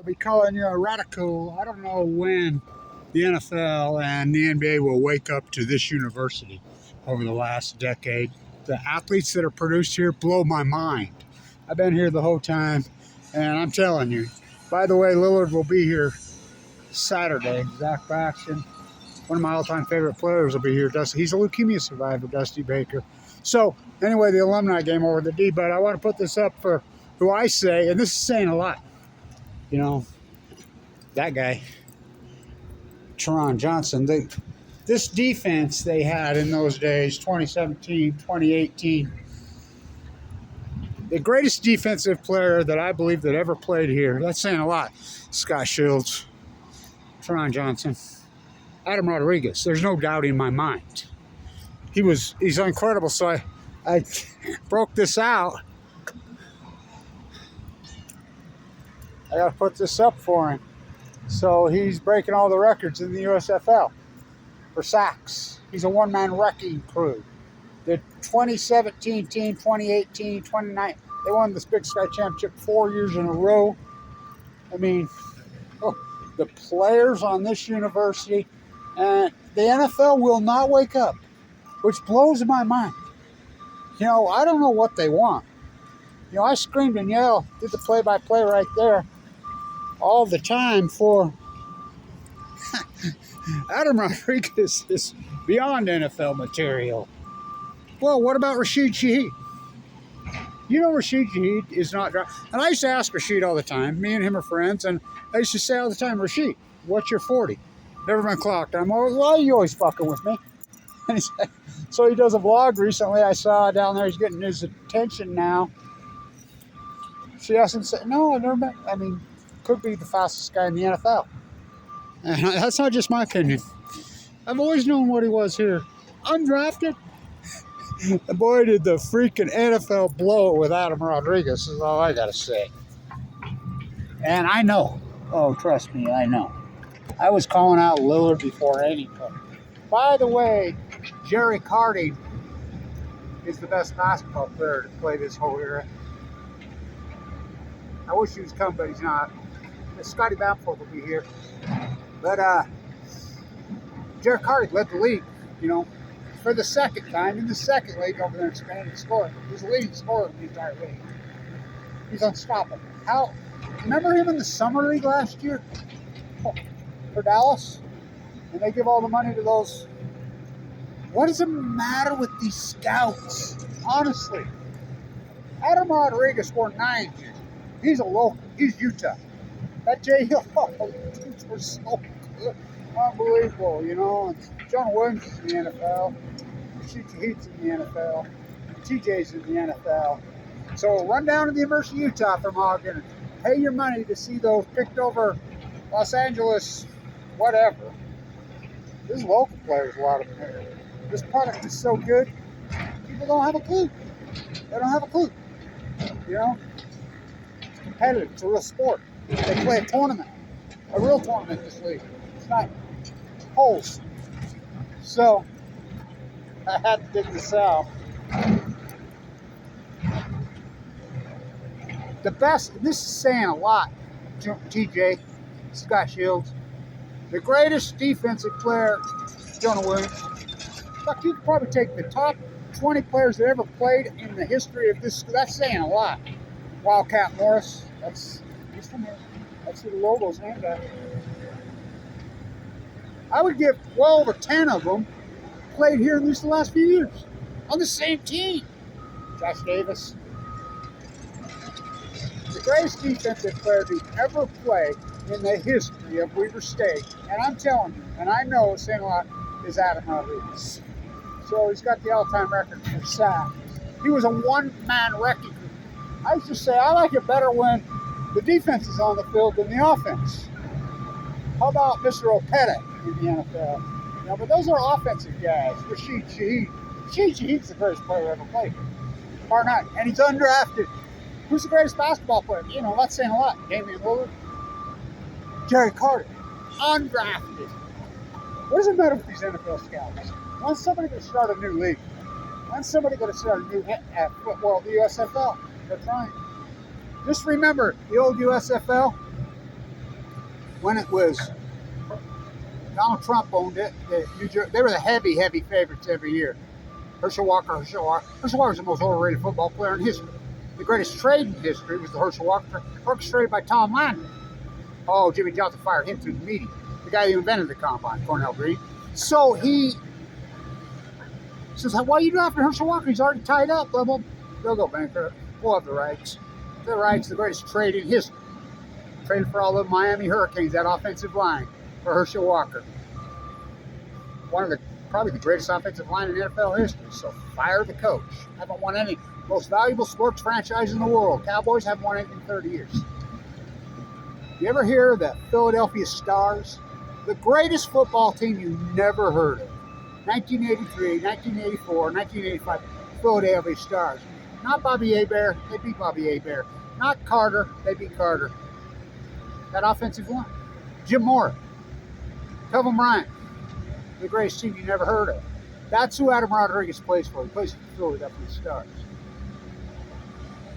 I'll be calling you a radical. I don't know when the NFL and the NBA will wake up to this university over the last decade. The athletes that are produced here blow my mind. I've been here the whole time, and I'm telling you. By the way, Lillard will be here Saturday. Zach Baxton, one of my all-time favorite players, will be here. Dusty, he's a leukemia survivor, Dusty Baker. So, anyway, the alumni game over the D, but I want to put this up for who I say, and this is saying a lot. You know, that guy, Teron Johnson, this defense they had in those days, 2017, 2018, the greatest defensive player that I believe that ever played here, that's saying a lot, Scott Shields, Teron Johnson, Adam Rodriguez, there's no doubt in my mind. He's incredible, so I broke this out. I got to put this up for him. So he's breaking all the records in the USFL for sacks. He's a one-man wrecking crew. The 2017 team, 2018, 2019, they won this Big Sky Championship 4 years in a row. I mean, the players on this university, and the NFL will not wake up, which blows my mind. You know, I don't know what they want. You know, I screamed and yelled, did the play-by-play right there all the time for Adam Rodriguez is beyond NFL material. Well, what about Rashid Shaheed? You know Rashid Shaheed is not driving. And I used to ask Rashid all the time. Me and him are friends. And I used to say all the time, Rashid, what's your 40? Never been clocked. I'm always, why are you always fucking with me? And so he does a vlog recently. I saw down there. He's getting his attention now. She asked him, no, I've never been. I mean, could be the fastest guy in the NFL. And that's not just my opinion. I've always known what he was here. Undrafted. And boy, did the freaking NFL blow it with Adam Rodriguez, is all I got to say. And I know. Oh, trust me, I know. I was calling out Lillard before anybody. By the way, Jerry Carding is the best basketball player to play this whole era. I wish he was coming, but he's not. Scotty Bamford will be here. But Jerry Carding led the league, you know, for the second time in the second league over there in Spain and scoring. He's the leading scorer in the entire league. He's unstoppable. Remember him in the summer league last year for Dallas? And they give all the money to those. What does it matter with these scouts? Honestly. Adam Rodriguez scored 9 here. He's a local. He's Utah. That J Hill, dudes were so good. Unbelievable, you know. And John Williams is in the NFL. Rashid Shaheed's in the NFL. TJ's in the NFL. So run down to the University of Utah from Ogden and pay your money to see those picked over Los Angeles, whatever. There's local players, a lot of them here. This product is so good, people don't have a clue. They don't have a clue. You know? It's competitive. It's a real sport. They play a tournament, a real tournament this league. It's not holes. So, I had to dig this out. The best, this is saying a lot, TJ, Scott Shields. The greatest defensive player, Jonah Williams. Fuck, you could probably take the top 20 players that ever played in the history of this. That's saying a lot. Wildcat Morris, he's from here. That's who the logo's named after. I would give well over 10 of them played here in the last few years on the same team. Josh Davis. The greatest defensive player to ever play in the history of Weber State, and I'm telling you, and I know it's saying a lot, is Adam Rodriguez. So he's got the all-time record for sacks. He was a one-man wrecking crew. I used to say I like it better when the defense is on the field than the offense. How about Mr. Opeta in the NFL? You know, but those are offensive guys. Rashid Shaheed. Rashid Shaheed's the greatest player ever played. Bar none. And he's undrafted. Who's the greatest basketball player? You know, that's saying a lot. Damian Lillard. Jerry Carter. Undrafted. What does it matter with these NFL scouts? When's somebody going to start a new league? When's somebody going to start a new football, the USFL? They're trying. Just remember, the old USFL, when it was Donald Trump owned it, they were the heavy favorites every year. Herschel Walker was the most overrated football player in history. The greatest trade in history was the Herschel Walker trade, orchestrated by Tom Landry. Oh, Jimmy Johnson fired him through the media. The guy who invented the combine, Cornell Green. So he says, why are you drafting Herschel Walker? He's already tied up. They'll go banker. We'll have the rights. The rights, the greatest trade in history. Traded for all the Miami Hurricanes, that offensive line, for Herschel Walker. Probably the greatest offensive line in NFL history. So fire the coach. Haven't won any. Most valuable sports franchise in the world. Cowboys haven't won anything in 30 years. You ever hear the Philadelphia Stars? The greatest football team you never heard of. 1983, 1984, 1985, Philadelphia Stars. Not Bobby Hebert, they beat Bobby Hebert. Not Carter, they beat Carter. That offensive line. Jim Mora, Kevin Bryant, the greatest team you never heard of. That's who Adam Rodriguez plays for. He plays for the Philadelphia Stars.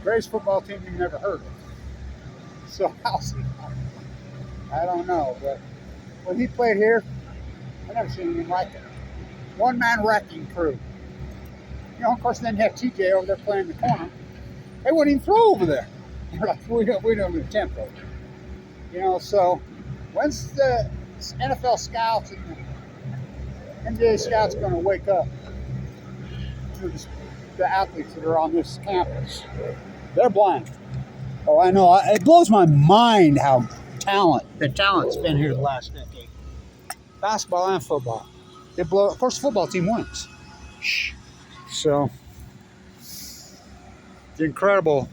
Greatest football team you never heard of. So how's he? I don't know, but when he played here, I never seen anything like it. One-man wrecking crew. You know, of course, then you have TJ over there playing the corner. They wouldn't even throw over there. They're like, we don't even attempt over. You know, so when's the NFL scouts and the NBA scouts going to wake up to the athletes that are on this campus? They're blind. Oh, I know. It blows my mind how the talent's been here the last decade. Basketball and football. Of course, the football team wins. So, the incredible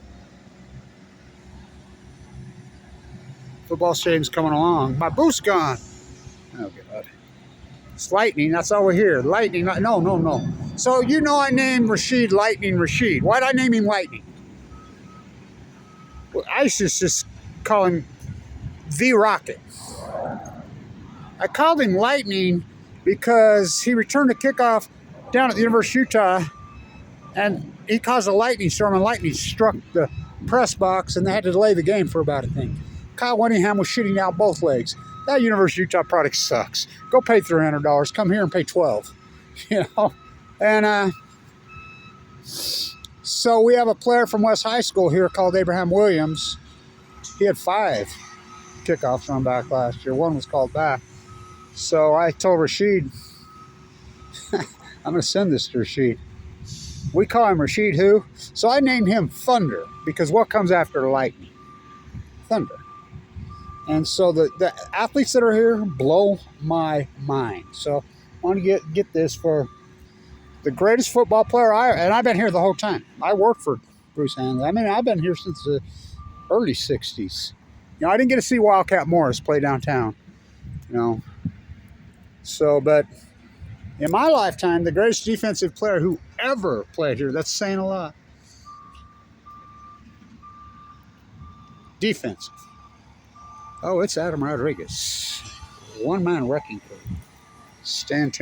football stadium's coming along. My boost's gone. Oh, God. It's lightning. That's all we hear. Lightning. No. So, you know I named Rashid Lightning Rashid. Why'd I name him Lightning? Well, I used to just call him the Rocket. I called him Lightning because he returned a kickoff down at the University of Utah, and he caused a lightning storm, and lightning struck the press box, and they had to delay the game for about a thing. Kyle Winningham was shooting out both legs. That University of Utah product sucks. Go pay $300. Come here and pay $12. You know, and so we have a player from West High School here called Abraham Williams. He had 5 kickoffs run back last year. One was called back. So I told Rashid, I'm going to send this to Rashid. We call him Rashid who? So I named him Thunder, because what comes after lightning? Thunder. And so the athletes that are here blow my mind. So I want to get this for the greatest football player and I've been here the whole time. I worked for Bruce Hanley. I mean, I've been here since the early 60s. You know, I didn't get to see Wildcat Morris play downtown, you know. So, but in my lifetime, the greatest defensive player who ever played here, that's saying a lot. Defensive. Oh, it's Adam Rodriguez. One-man wrecking crew. Stand tuned.